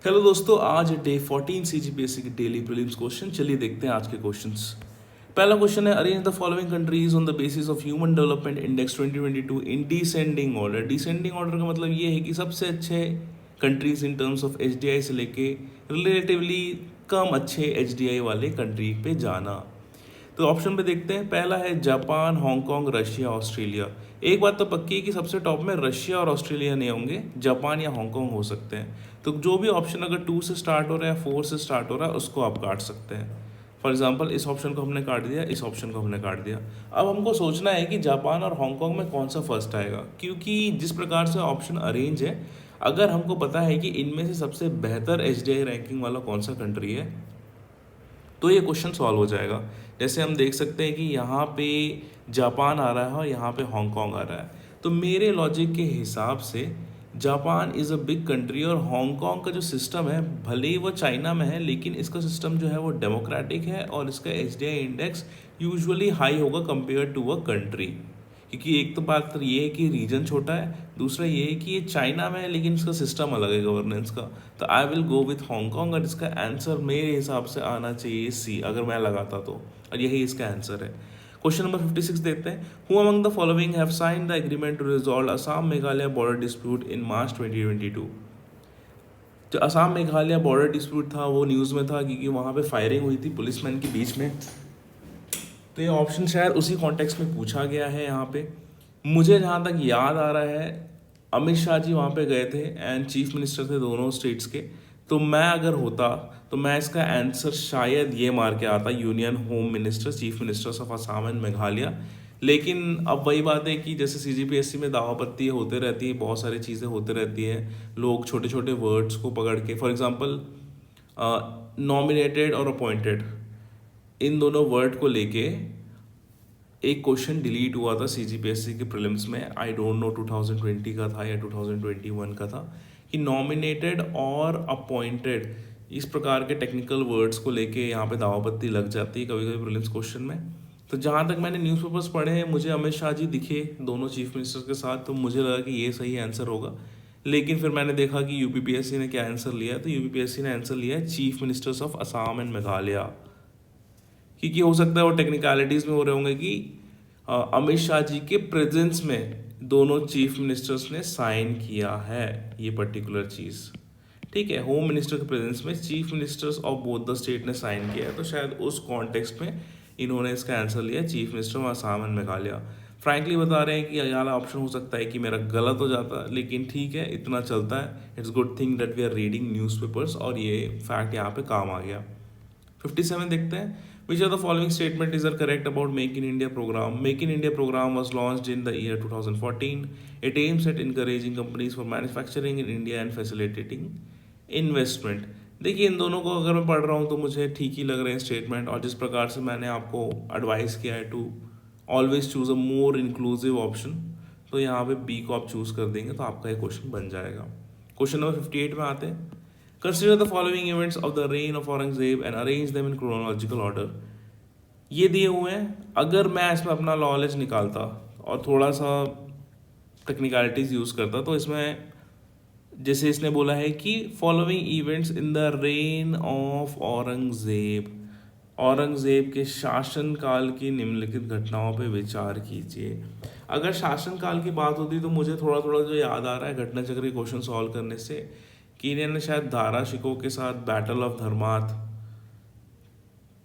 Hello दोस्तों, आज day 14 CGPSC की डेली प्रीलिम्स क्वेश्चन। चलिए देखते हैं आज के क्वेश्चंस। पहला क्वेश्चन है, arrange the following countries on the basis of human development index 2022 in descending order. Descending order का मतलब ये है कि सबसे अच्छे countries in terms of HDI से लेके रिलेटिवली कम अच्छे एचडीआई वाले कंट्री पे जाना। तो ऑप्शन पे देखते हैं। पहला है जापान, हांगकांग, रशिया, ऑस्ट्रेलिया। एक बात तो पक्की है कि सबसे टॉप में रशिया और ऑस्ट्रेलिया नहीं होंगे, जापान या हांगकांग हो सकते हैं। तो जो भी ऑप्शन अगर 2 से स्टार्ट हो रहा है या 4 से स्टार्ट हो रहा है उसको आप काट सकते हैं। फॉर एग्जाम्पल इस ऑप्शन को हमने काट दिया, इस ऑप्शन को हमने काट दिया। अब हमको सोचना है कि जापान और हांगकांग में कौन सा फर्स्ट आएगा, क्योंकि जिस प्रकार से ऑप्शन अरेंज है, अगर हमको पता है कि इनमें से सबसे बेहतर एचडीआई रैंकिंग वाला कौन सा कंट्री है तो ये क्वेश्चन सॉल्व हो जाएगा। जैसे हम देख सकते हैं कि यहाँ पे जापान आ रहा है और यहाँ पे हांगकांग आ रहा है। तो मेरे लॉजिक के हिसाब से Japan is a big country और हांगकांग का जो सिस्टम है, भले ही वो चाइना में है, लेकिन इसका सिस्टम जो है वो डेमोक्रेटिक है और इसका एचडीआई इंडेक्स यूजुअली हाई होगा कंपेयर टू अ कंट्री। क्योंकि एक तो बात तो ये है कि रीजन छोटा है, दूसरा ये है कि ये चाइना में है लेकिन इसका सिस्टम अलग है गवर्नेंस का। तो I will go with Hong Kong और इसका आंसर मेरे हिसाब से आना चाहिए सी, अगर मैं लगाता तो, और यही इसका आंसर है। क्वेश्चन नंबर 56 देखते हैं। Who among the following have signed the agreement to resolve Assam Meghalaya border dispute in March 2022। जो असम मेघालय बॉर्डर डिस्प्यूट था वो न्यूज़ में था क्योंकि वहाँ पे फायरिंग हुई थी पुलिसमैन के बीच में। तो ये ऑप्शन शायद उसी कॉन्टेक्स्ट में पूछा गया है यहाँ पे। मुझे जहाँ तक याद आ रहा है अमित शाह जी वहाँ पे गए थे एंड चीफ मिनिस्टर थे दोनों स्टेट्स के। तो मैं अगर होता तो मैं इसका आंसर शायद ये मार के आता, union home minister, chief ministers of Assam and Meghalaya. लेकिन अब वही बात है कि जैसे सीजीपीएससी में दावापत्ती होते रहती है, बहुत सारी चीज़ें होते रहती हैं, लोग छोटे छोटे वर्ड्स को पकड़ के, फॉर एग्जांपल नॉमिनेटेड और अपॉइंटेड, इन दोनों वर्ड को लेके एक क्वेश्चन डिलीट हुआ था सीजीपीएससी के प्रीलिम्स में। आई डोंट नो 2020 का था या 2021 का था, कि नॉमिनेटेड और अपॉइंटेड इस प्रकार के टेक्निकल वर्ड्स को लेके यहाँ पे दावापत्ती लग जाती है कभी कभी प्रीलिम्स क्वेश्चन में। तो जहाँ तक मैंने न्यूज़पेपर्स पढ़े हैं, मुझे अमित शाह जी दिखे दोनों चीफ मिनिस्टर्स के साथ, तो मुझे लगा कि ये सही आंसर होगा। लेकिन फिर मैंने देखा कि यूपीपीएससी ने क्या आंसर लिया, तो यूपीपीएससी ने आंसर लिया है chief ministers of Assam and Meghalaya. क्योंकि हो सकता है वो टेक्निकलिटीज़ में हो रहे होंगे कि अमित शाह जी के प्रेजेंस में दोनों चीफ मिनिस्टर्स ने साइन किया है ये पर्टिकुलर चीज़। ठीक है, होम मिनिस्टर के प्रेजेंस में chief ministers of both the state ने साइन किया है, तो शायद उस कॉन्टेक्स्ट में इन्होंने इसका आंसर लिया chief minister of Assam and Meghalaya. Frankly बता रहे हैं कि ये वाला ऑप्शन हो सकता है कि मेरा गलत हो जाता, लेकिन ठीक है, इतना चलता है। It's good thing that we are reading newspapers और ये फैक्ट यहाँ पे काम आ गया। 57 देखते हैं। Which of the following statement is correct about Make in India program? Make in India program was launched in the year 2014. It aims at encouraging companies for manufacturing in India and facilitating investment. देखिए, इन दोनों को अगर मैं पढ़ रहा हूँ तो मुझे ठीक ही लग रहे हैं स्टेटमेंट, और जिस प्रकार से मैंने आपको एडवाइस किया है to always choose a more inclusive option, तो यहाँ पे बी को आप चूज़ कर देंगे तो आपका ये क्वेश्चन बन जाएगा। क्वेश्चन नंबर 58 में आते हैं। Consider the following events of the reign of Aurangzeb and arrange them in chronological order. ये दिए हुए हैं। अगर मैं इसमें अपना नॉलेज निकालता और थोड़ा सा टेक्निकलिटीज यूज़ करता, तो इसमें जैसे इसने बोला है कि following events in the rain of Aurangzeb, Aurangzeb के शासनकाल की निम्नलिखित घटनाओं पर विचार कीजिए। अगर शासनकाल की बात होती तो मुझे थोड़ा थोड़ा जो याद आ रहा है घटना चक्र क्वेश्चन सॉल्व करने से, कि इन्होंने शायद दारा शिकोह के साथ बैटल ऑफ धर्मात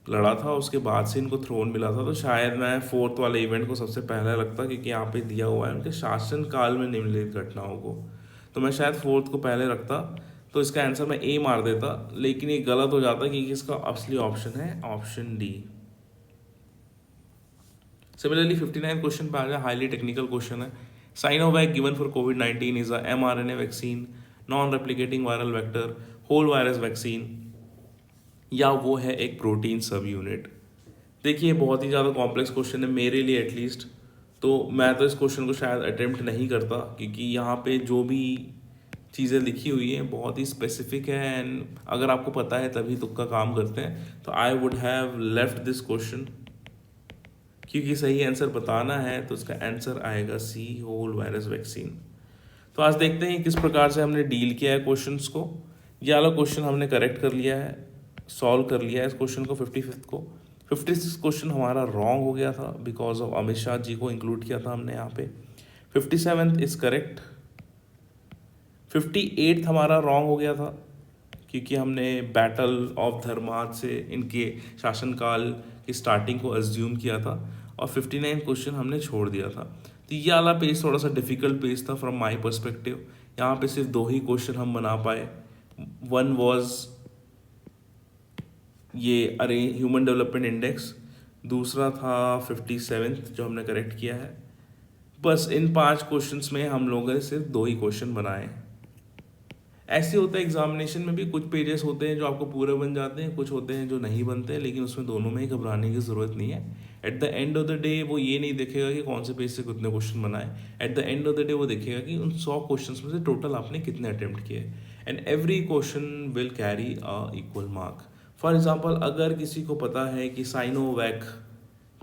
लड़ा था, उसके बाद से इनको थ्रोन मिला था। तो शायद मैं फोर्थ वाले इवेंट को सबसे पहले लगता, क्योंकि यहाँ पे दिया हुआ है उनके शासन काल में निम्नलिखित घटनाओं को, तो मैं शायद फोर्थ को पहले रखता। तो इसका आंसर मैं ए मार देता, लेकिन ये गलत हो जाता क्योंकि इसका असली ऑप्शन है ऑप्शन डी। सिमिलरली 59 क्वेश्चन पे आ गया, हाईली टेक्निकल क्वेश्चन है। साइनोवैक गिवन फॉर कोविड-19 is a mRNA vaccine, non replicating viral vector, whole virus vaccine, या वो है एक प्रोटीन सब यूनिट। देखिए, बहुत ही ज़्यादा कॉम्प्लेक्स क्वेश्चन है मेरे लिए एटलीस्ट, तो मैं तो इस क्वेश्चन को शायद अटेम्प्ट नहीं करता, क्योंकि यहाँ पे जो भी चीज़ें लिखी हुई हैं बहुत ही स्पेसिफिक है, एंड अगर आपको पता है तभी तुक्का काम करते हैं। तो I would have left this question, क्योंकि सही आंसर बताना है तो इसका आंसर आएगा सी, होल वायरस वैक्सीन। तो आज देखते हैं किस प्रकार से हमने डील किया है क्वेश्चंस को। ये वाला क्वेश्चन हमने करेक्ट कर लिया है, सॉल्व कर लिया है इस क्वेश्चन को 55th को। 56 क्वेश्चन हमारा रॉन्ग हो गया था बिकॉज ऑफ अमित शाह जी को इंक्लूड किया था हमने यहाँ पे। 57th is correct. 58th हमारा रॉन्ग हो गया था क्योंकि हमने बैटल ऑफ धर्मार्थ से इनके शासनकाल की स्टार्टिंग को अज्यूम किया था, और 59 क्वेश्चन हमने छोड़ दिया था। तो ये वाला पेज थोड़ा सा डिफिकल्ट पेज था फ्रॉम माय पर्सपेक्टिव। यहाँ पे सिर्फ 2 ही क्वेश्चन हम बना पाए। वन वाज ये अरे ह्यूमन डेवलपमेंट इंडेक्स, दूसरा था 57th जो हमने करेक्ट किया है। बस इन 5 क्वेश्चंस में हम लोगों ने सिर्फ 2 ही क्वेश्चन बनाए। ऐसे होता है एग्जामिनेशन में भी, कुछ पेजेस होते हैं जो आपको पूरे बन जाते हैं, कुछ होते हैं जो नहीं बनते, लेकिन उसमें दोनों में ही घबराने की ज़रूरत नहीं है। At the end of the day वो ये नहीं देखेगा कि कौन से पेज से कितने क्वेश्चन बनाए। At the end of the day वो देखेगा कि उन 100 क्वेश्चन में से टोटल आपने कितने अटेम्प्ट किए, and every question will carry a equal mark. For example, अगर किसी को पता है कि साइनोवैक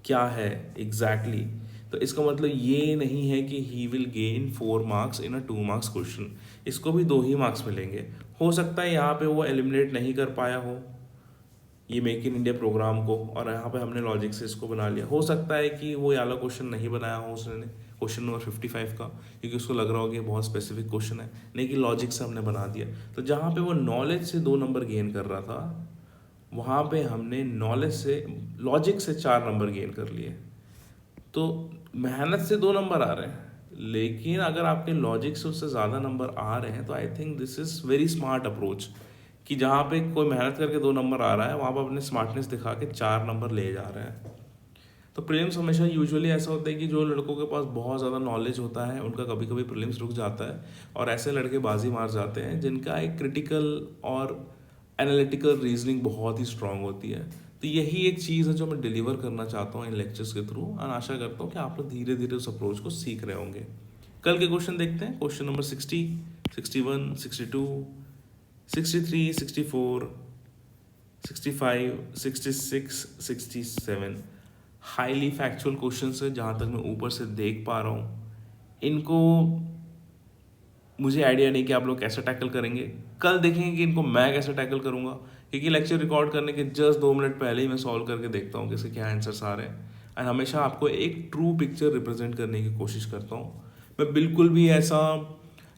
क्या है एग्जैक्टली तो इसका मतलब ये नहीं है कि he will gain 4 marks in a 2 marks question. इसको भी 2 ही मार्क्स मिलेंगे। हो सकता है यहाँ पे वो एलिमिनेट नहीं कर पाया हो ये मेक इन इंडिया प्रोग्राम को, और यहाँ पे हमने लॉजिक से इसको बना लिया। हो सकता है कि वो वाला क्वेश्चन नहीं बनाया हो उसने, क्वेश्चन नंबर 55 का, क्योंकि उसको लग रहा हो कि बहुत स्पेसिफिक क्वेश्चन है, नहीं कि लॉजिक से हमने बना दिया। तो जहाँ पे वो नॉलेज से 2 नंबर गेन कर रहा था, वहाँ पे हमने नॉलेज से लॉजिक से 4 नंबर गेन कर लिए। तो मेहनत से 2 नंबर आ रहे हैं, लेकिन अगर आपके लॉजिक से उससे ज़्यादा नंबर आ रहे हैं तो I think this is very smart approach, कि जहाँ पे कोई मेहनत करके 2 नंबर आ रहा है वहाँ पर अपने स्मार्टनेस दिखा के 4 नंबर ले जा रहे हैं। तो प्रीलिम्स हमेशा यूजुअली ऐसा होता है कि जो लड़कों के पास बहुत ज़्यादा नॉलेज होता है उनका कभी कभी प्रीलिम्स रुक जाता है, और ऐसे लड़के बाजी मार जाते हैं जिनका एक क्रिटिकल और एनालिटिकल रीजनिंग बहुत ही स्ट्रांग होती है। तो यही एक चीज़ है जो मैं डिलीवर करना चाहता हूँ इन लेक्चर्स के थ्रू, और आशा करता हूँ कि आप लोग धीरे धीरे उस अप्रोच को सीख रहे होंगे। कल के क्वेश्चन देखते हैं। Question number 60, 61, 62, 63, 64, 65, 66, 67 highly factual question है जहाँ तक मैं ऊपर से देख पा रहा हूँ। इनको मुझे आइडिया नहीं कि आप लोग कैसे टैकल करेंगे। कल देखेंगे कि इनको मैं कैसे टैकल करूँगा, क्योंकि लेक्चर रिकॉर्ड करने के जस्ट 2 मिनट पहले ही मैं सॉल्व करके देखता हूँ कि इसके क्या आंसर्स आ रहे हैं, एंड हमेशा आपको एक ट्रू पिक्चर रिप्रेजेंट करने की कोशिश करता हूँ। मैं बिल्कुल भी ऐसा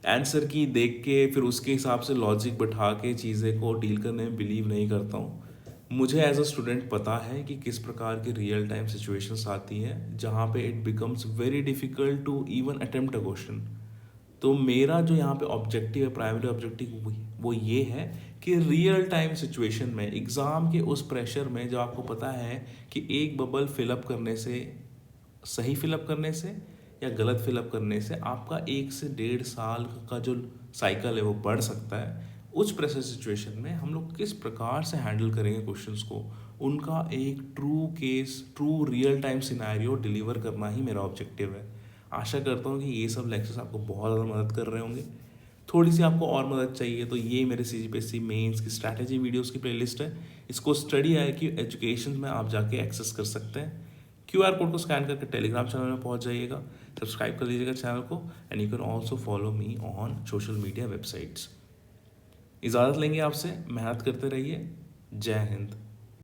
आंसर की देख के फिर उसके हिसाब से लॉजिक बैठा के चीज़ें को डील करने में बिलीव नहीं करता हूँ। मुझे एज अ स्टूडेंट पता है कि किस प्रकार की रियल टाइम सिचुएशंस आती हैं जहाँ पे it becomes very difficult to even attempt a question. तो मेरा जो यहाँ पे ऑब्जेक्टिव है, प्राइमरी ऑब्जेक्टिव, वो ये है कि रियल टाइम सिचुएशन में एग्ज़ाम के उस प्रेशर में जो आपको पता है कि एक बबल फिलअप करने से, सही फिलअप करने से या गलत फिलअप करने से आपका 1 से 1.5 साल का जो साइकिल है वो बढ़ सकता है। उस प्रेशर सिचुएशन में हम लोग किस प्रकार से हैंडल करेंगे क्वेश्चंस को, उनका एक true case, true real time scenario deliver करना ही मेरा ऑब्जेक्टिव है। आशा करता हूँ कि ये सब लेक्चर्स आपको बहुत ज़्यादा मदद कर रहे होंगे। थोड़ी सी आपको और मदद चाहिए तो ये मेरे CGPSC मेंस की स्ट्रैटेजी वीडियोस की प्लेलिस्ट है, इसको स्टडी IQ एजुकेशन में आप जाके एक्सेस कर सकते हैं। QR कोड को स्कैन करके टेलीग्राम चैनल में पहुंच जाइएगा, सब्सक्राइब कर लीजिएगा चैनल को, and you can also follow me on social media websites. इजाज़त लेंगे आपसे, मेहनत करते रहिए। जय हिंद।